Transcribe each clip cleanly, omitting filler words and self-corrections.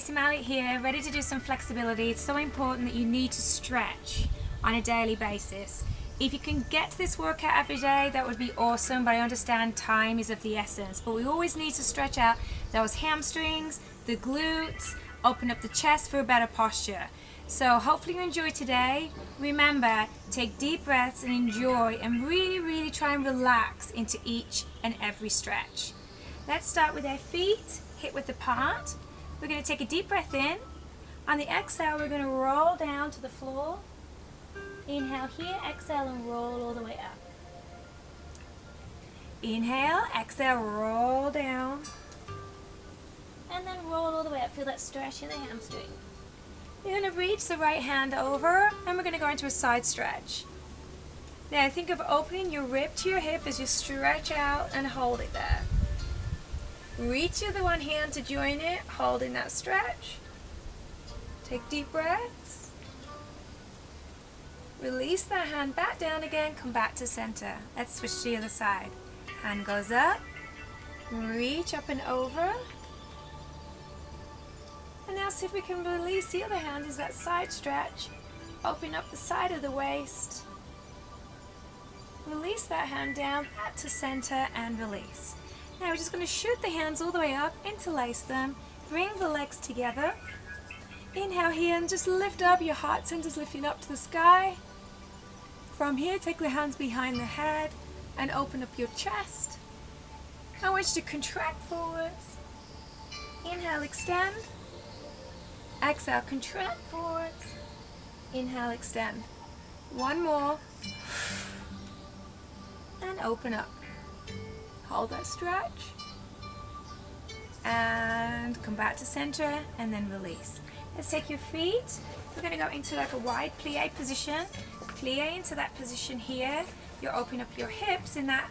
Tracey Mallett here, ready to do some flexibility. It's so important that you need to stretch on a daily basis. If you can get to this workout every day, that would be awesome, but I understand time is of the essence. But we always need to stretch out those hamstrings, the glutes, open up the chest for a better posture. So hopefully you enjoyed today. Remember, take deep breaths and enjoy, and really try and relax into each and every stretch. Let's start with our feet hip width apart. We're going to take a deep breath in. On the exhale, we're going to roll down to the floor. Inhale here, exhale and roll all the way up. Inhale, exhale, roll down. And then roll all the way up. Feel that stretch in the hamstring. You're going to reach the right hand over, and we're going to go into a side stretch. Now think of opening your rib to your hip as you stretch out and hold it there. Reach with the one hand to join it, holding that stretch. Take deep breaths. Release that hand back down again, come back to center. Let's switch to the other side. Hand goes up, reach up and over. And now see if we can release the other hand as that side stretch. Open up the side of the waist. Release that hand down, back to center and release. Now we're just going to shoot the hands all the way up, interlace them, bring the legs together. Inhale here and just lift up, your heart center's lifting up to the sky. From here, take the hands behind the head and open up your chest. I want you to contract forwards. Inhale, extend. Exhale, contract forwards. Inhale, extend. One more. And open up. Hold that stretch. And come back to center and then release. Let's take your feet. We're going to go into like a wide plie position. Plie into that position here. You open up your hips in that.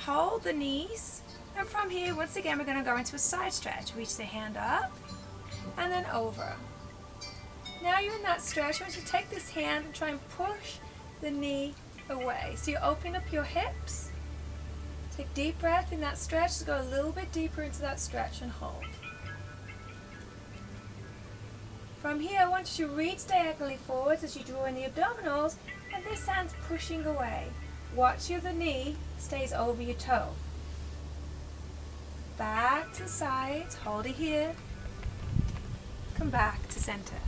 Hold the knees. And from here, once again, we're going to go into a side stretch. Reach the hand up and then over. Now you're in that stretch. I want you to take this hand and try and push the knee away. So you open up your hips. Take deep breath in that stretch. So go a little bit deeper into that stretch and hold. From here, I want you to reach diagonally forwards as you draw in the abdominals, and this hand's pushing away. Watch your the knee stays over your toe. Back to the sides, hold it here. Come back to center.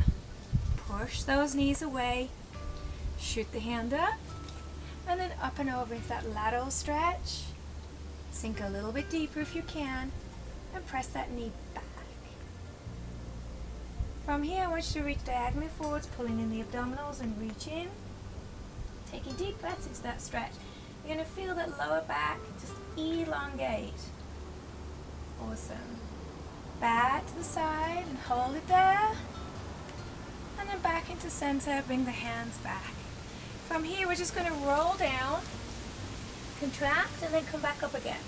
Push those knees away. Shoot the hand up, and then up and over into that lateral stretch. Sink a little bit deeper if you can, and press that knee back. From here, I want you to reach diagonally forwards, pulling in the abdominals and reach in. Taking deep breaths into that stretch. You're going to feel that lower back just elongate. Awesome. Back to the side and hold it there. And then back into center, bring the hands back. From here, we're just going to roll down, contract, and then come back up again.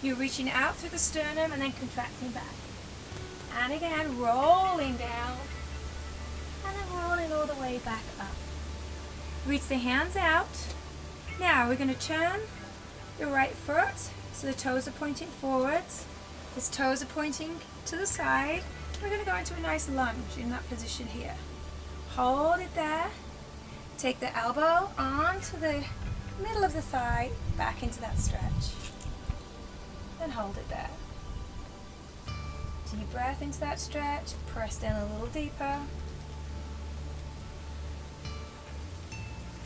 You're reaching out through the sternum and then contracting back. And again, rolling down, and then rolling all the way back up. Reach the hands out. Now we're going to turn your right foot, so the toes are pointing forwards. The toes are pointing to the side. We're going to go into a nice lunge in that position here. Hold it there. Take the elbow onto the middle of the thigh, back into that stretch. And hold it there. Deep breath into that stretch, press down a little deeper.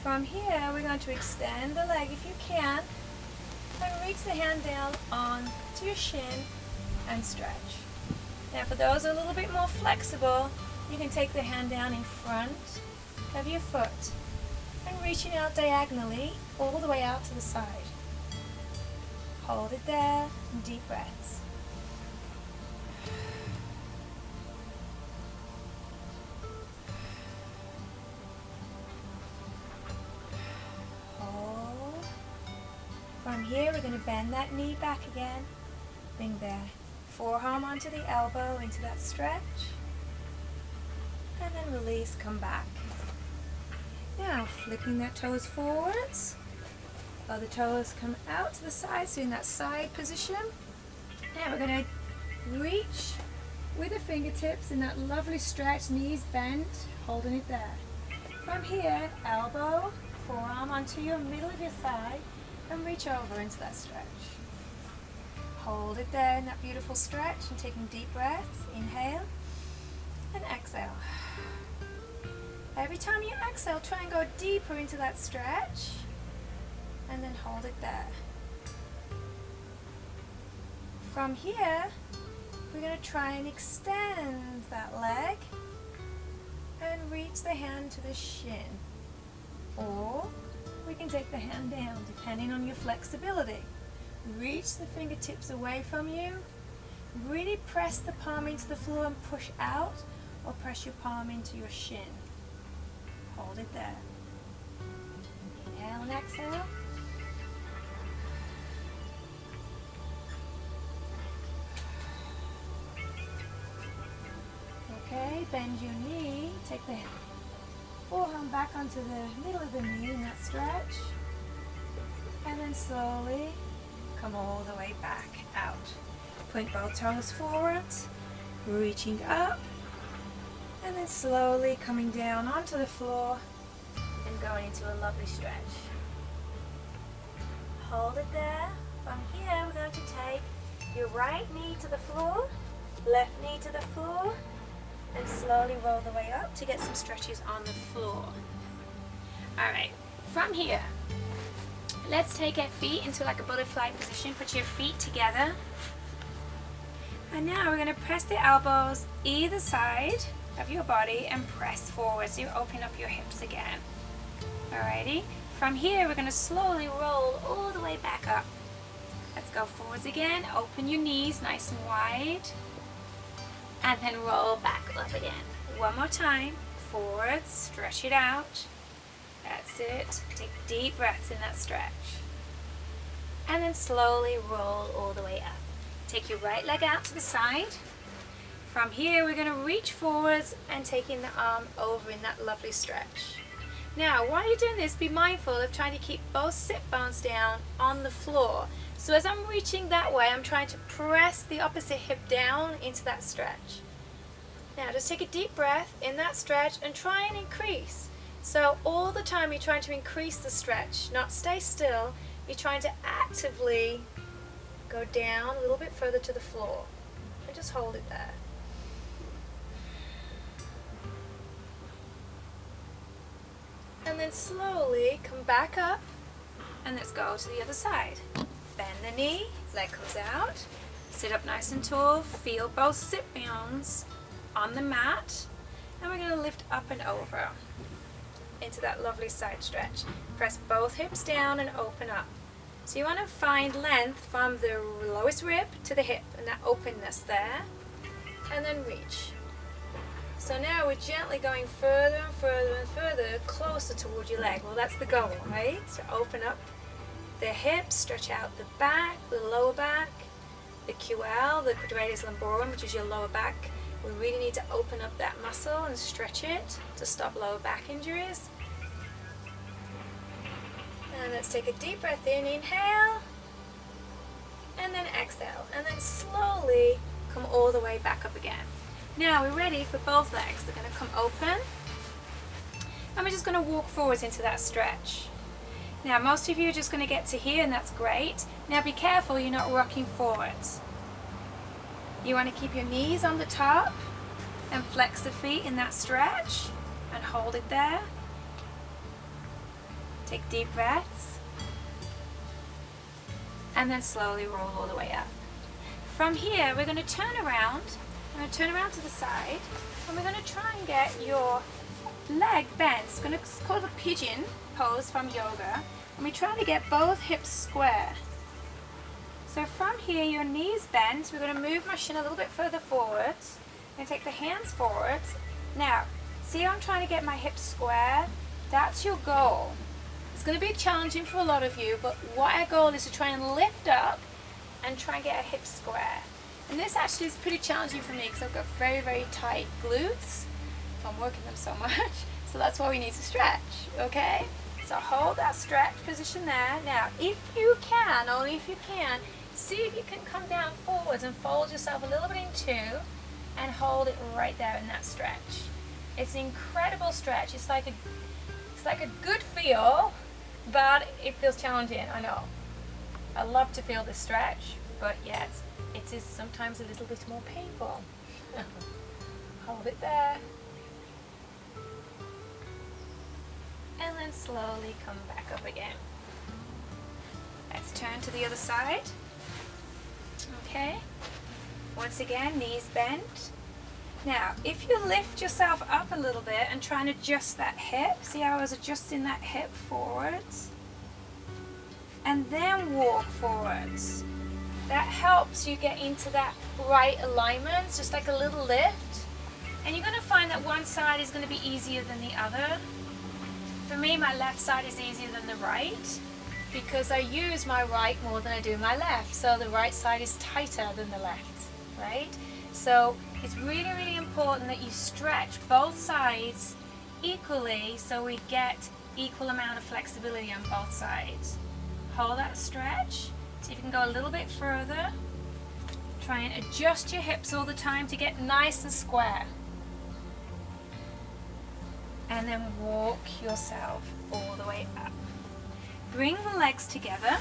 From here, we're going to extend the leg if you can, and reach the hand down onto your shin and stretch. Now for those a little bit more flexible, you can take the hand down in front of your foot and reaching out diagonally all the way out to the side. Hold it there, and deep breaths. From here, we're going to bend that knee back again. Bring the forearm onto the elbow into that stretch. And then release, come back. Now, flipping that toes forwards. Other toes come out to the side, so in that side position. Now we're going to reach with the fingertips in that lovely stretch, knees bent, holding it there. From here, elbow, forearm onto your middle of your thigh and reach over into that stretch. Hold it there in that beautiful stretch and taking deep breaths. Inhale and exhale. Every time you exhale, try and go deeper into that stretch and then hold it there. From here, we're going to try and extend that leg and reach the hand to the shin. Or we can take the hand down depending on your flexibility. Reach the fingertips away from you. Really press the palm into the floor and push out, or press your palm into your shin. Hold it there. Inhale and exhale. Okay, bend your knee. Take the forearm back onto the middle of the knee in that stretch. And then slowly come all the way back out. Point both toes forwards, reaching up, and then slowly coming down onto the floor and going into a lovely stretch. Hold it there. From here, we're going to take your right knee to the floor, left knee to the floor, and slowly roll the way up to get some stretches on the floor. Alright, from here, let's take our feet into like a butterfly position. Put your feet together. And now we're going to press the elbows either side of your body and press forward. So you open up your hips again. Alrighty. From here, we're going to slowly roll all the way back up. Let's go forwards again. Open your knees nice and wide. And then roll back up again. One more time. Forward, stretch it out. That's it. Take deep breaths in that stretch. And then slowly roll all the way up. Take your right leg out to the side. From here, we're going to reach forwards and taking the arm over in that lovely stretch. Now, while you're doing this, be mindful of trying to keep both sit bones down on the floor. So as I'm reaching that way, I'm trying to press the opposite hip down into that stretch. Now, just take a deep breath in that stretch and try and increase. So all the time you're trying to increase the stretch, not stay still. You're trying to actively go down a little bit further to the floor. And just hold it there. And then slowly come back up and let's go to the other side. Bend the knee, leg comes out, sit up nice and tall, feel both sit bones on the mat, and we're going to lift up and over into that lovely side stretch. Press both hips down and open up. So you want to find length from the lowest rib to the hip and that openness there, and then reach. So now we're gently going further and further and further closer toward your leg. Well, that's the goal, right? So open up the hips, stretch out the back, the lower back, the QL, the quadratus lumborum, which is your lower back. We really need to open up that muscle and stretch it to stop lower back injuries. And let's take a deep breath in, inhale, and then exhale, and then slowly come all the way back up again. Now we're ready for both legs. They're going to come open, and we're just going to walk forwards into that stretch. Now most of you are just going to get to here, and that's great. Now be careful you're not rocking forwards. You want to keep your knees on the top and flex the feet in that stretch and hold it there. Take deep breaths and then slowly roll all the way up. From here, we're going to turn around. We're going to turn around to the side, and we're going to try and get your leg bent. It's called a pigeon pose from yoga, and we try to get both hips square. So from here, your knees bent. We're going to move my shin a little bit further forwards and take the hands forwards. Now, see how I'm trying to get my hips square? That's your goal. It's going to be challenging for a lot of you, but what our goal is to try and lift up and try and get our hips square. And this actually is pretty challenging for me because I've got very, very tight glutes. I'm working them so much. So that's why we need to stretch, okay? So hold that stretch position there. Now, if you can, only if you can, see if you can come down forwards and fold yourself a little bit in two and hold it right there in that stretch. It's an incredible stretch. It's like a good feel, but it feels challenging, I know. I love to feel this stretch, but yeah, it is sometimes a little bit more painful. Hold it there. And then slowly come back up again. Let's turn to the other side. Okay. Once again, knees bent. Now, if you lift yourself up a little bit and try and adjust that hip, see how I was adjusting that hip forwards? And then walk forwards. That helps you get into that right alignment, just like a little lift. And you're going to find that one side is going to be easier than the other. For me, my left side is easier than the right because I use my right more than I do my left. So the right side is tighter than the left, right? So it's really, really important that you stretch both sides equally so we get equal amount of flexibility on both sides. Hold that stretch. See if you can go a little bit further. Try and adjust your hips all the time to get nice and square. And then walk yourself all the way up. Bring the legs together.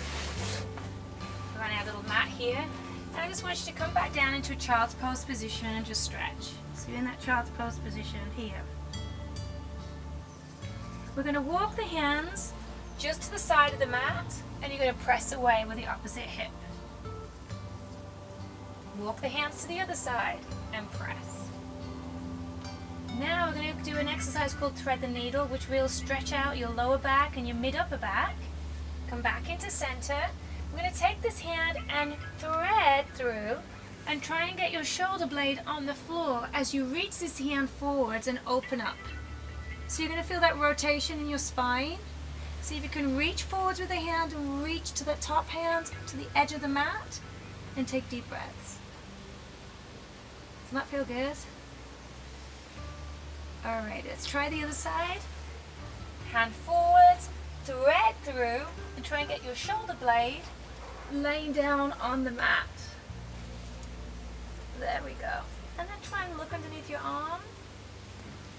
We're on our little mat here. And I just want you to come back down into a child's pose position and just stretch. So you're in that child's pose position here. We're going to walk the hands just to the side of the mat, and you're going to press away with the opposite hip. Walk the hands to the other side and press. Now we're going to do an exercise called thread the needle, which will stretch out your lower back and your mid-upper back. Come back into center. We're going to take this hand and thread through and try and get your shoulder blade on the floor as you reach this hand forwards and open up. So you're going to feel that rotation in your spine. See if you can reach forwards with the hand and reach to the top hand, to the edge of the mat, and take deep breaths. Doesn't that feel good? Alright, let's try the other side. Hand forwards, thread through, and try and get your shoulder blade laying down on the mat. There we go. And then try and look underneath your arm.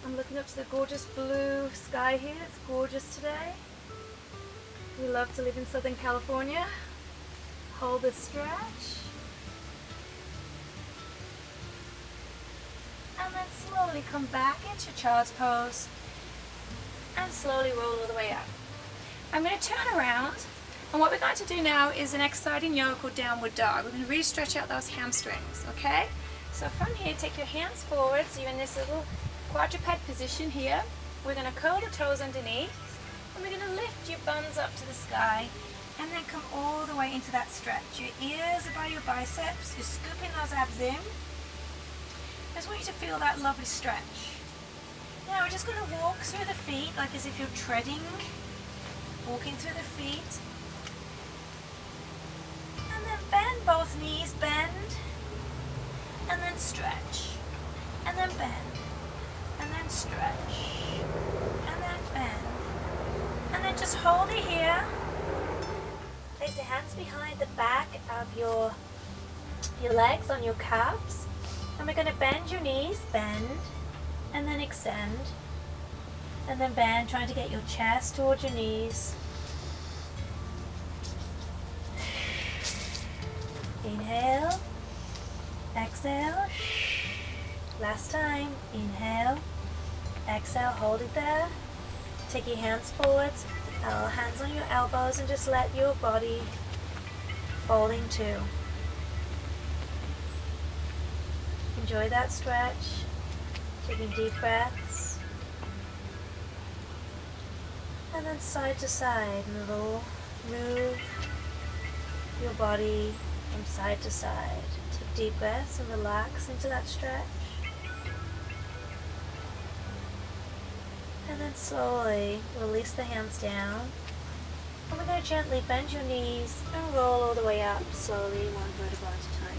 I'm looking up to the gorgeous blue sky here. It's gorgeous today. We love to live in Southern California. Hold this stretch. And then slowly come back into child's pose and slowly roll all the way up. I'm going to turn around, and what we're going to do now is an exciting yoga called downward dog. We're going to really stretch out those hamstrings, okay? So from here, take your hands forward, so you're in this little quadruped position here. We're going to curl the toes underneath, and we're going to lift your buns up to the sky, and then come all the way into that stretch. Your ears are by your biceps, you're scooping those abs in. I just want you to feel that lovely stretch. Now we're just going to walk through the feet like as if you're treading, walking through the feet. And then bend both knees, bend, and then stretch, and then bend, and then stretch, and then bend. And then just hold it here. Place the hands behind the back of your legs on your calves. And we're going to bend your knees, bend, and then extend, and then bend, trying to get your chest towards your knees. Inhale, exhale, last time, inhale, exhale, hold it there. Take your hands forwards, hands on your elbows, and just let your body fold into. Enjoy that stretch, taking deep breaths, and then side to side, move your body from side to side. Take deep breaths and relax into that stretch. And then slowly release the hands down. And we're going to gently bend your knees and roll all the way up, slowly, one vertebra at a time.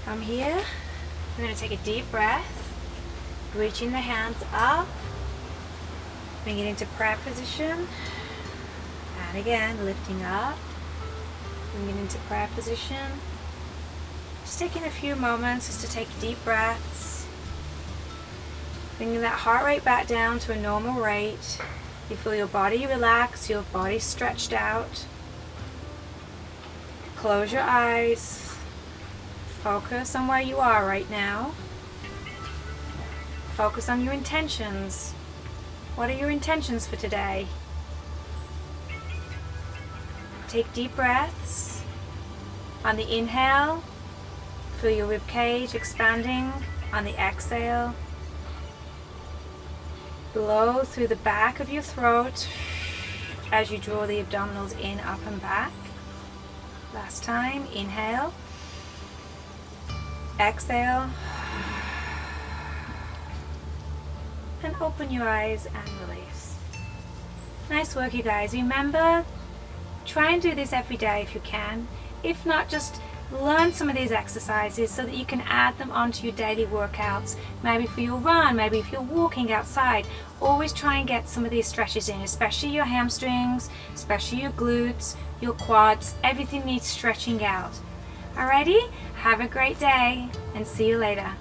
From here, we're going to take a deep breath, reaching the hands up, bring it into prayer position, and again, lifting up, bring it into prayer position, Just taking a few moments just to take deep breaths, bringing that heart rate back down to a normal rate. You feel your body relax, your body stretched out. Close your eyes. Focus on where you are right now. Focus on your intentions. What are your intentions for today? Take deep breaths. On the inhale, feel your rib cage expanding. On the exhale, blow through the back of your throat as you draw the abdominals in, up and back. Last time, inhale, exhale, and open your eyes and release. Nice work, you guys. Remember, try and do this every day if you can. If not, just learn some of these exercises so that you can add them onto your daily workouts. Maybe for your run, maybe if you're walking outside. Always try and get some of these stretches in, especially your hamstrings, especially your glutes, your quads. Everything needs stretching out. Alrighty, have a great day and see you later.